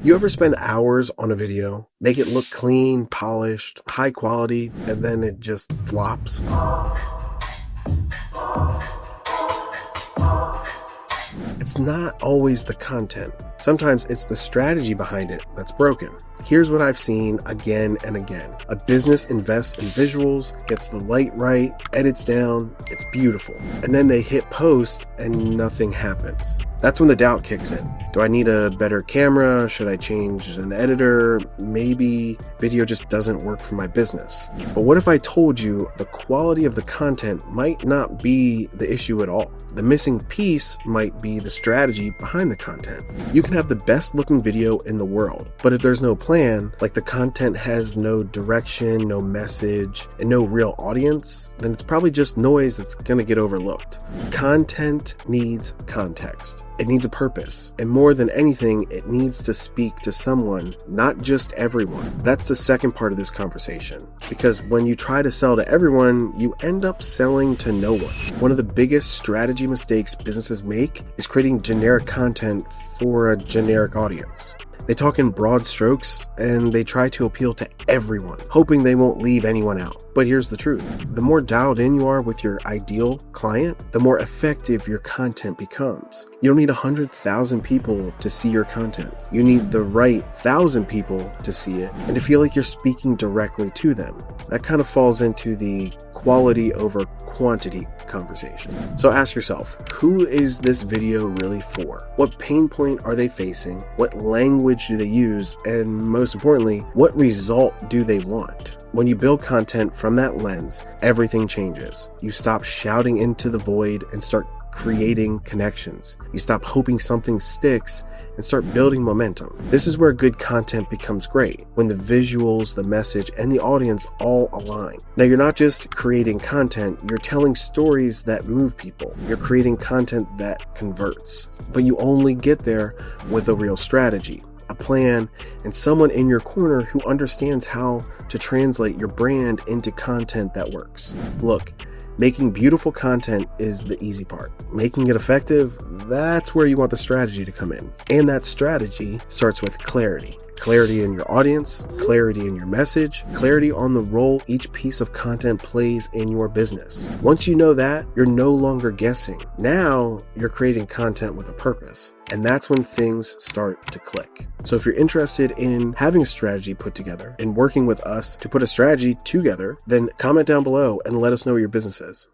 You ever spend hours on a video, make it look clean, polished, high quality, and then it just flops? It's not always the content. Sometimes it's the strategy behind it that's broken. Here's what I've seen again and again. A business invests in visuals, gets the light right, edits down, it's beautiful. And then they hit post and nothing happens. That's when the doubt kicks in. Do I need a better camera? Should I change an editor? Maybe video just doesn't work for my business. But what if I told you the quality of the content might not be the issue at all? The missing piece might be the strategy behind the content. You can have the best looking video in the world, but if there's no plan, like the content has no direction, no message, and no real audience, then it's probably just noise that's gonna get overlooked. Content needs context. It needs a purpose, and more than anything, it needs to speak to someone, not just everyone. That's the second part of this conversation, because when you try to sell to everyone, you end up selling to no one. One of the biggest strategy mistakes businesses make is creating generic content for a generic audience. They talk in broad strokes and they try to appeal to everyone, hoping they won't leave anyone out. But here's the truth. The more dialed in you are with your ideal client, the more effective your content becomes. You don't need 100,000 people to see your content. You need the right 1,000 people to see it and to feel like you're speaking directly to them. That kind of falls into the quality over quantity conversation. So ask yourself, who is this video really for? What pain point are they facing? What language do they use? And most importantly, what result do they want? When you build content from that lens, everything changes. You stop shouting into the void and start creating connections. You stop hoping something sticks and start building momentum. This is where good content becomes great, when the visuals, the message, and the audience all align. Now, you're not just creating content, you're telling stories that move people. You're creating content that converts. But you only get there with a real strategy, a plan, and someone in your corner who understands how to translate your brand into content that works. Look, making beautiful content is the easy part. Making it effective, that's where you want the strategy to come in. And that strategy starts with clarity. Clarity in your audience, clarity in your message, clarity on the role each piece of content plays in your business. Once you know that, you're no longer guessing. Now you're creating content with a purpose. And that's when things start to click. So if you're interested in having a strategy put together and working with us to put a strategy together, then comment down below and let us know what your business is.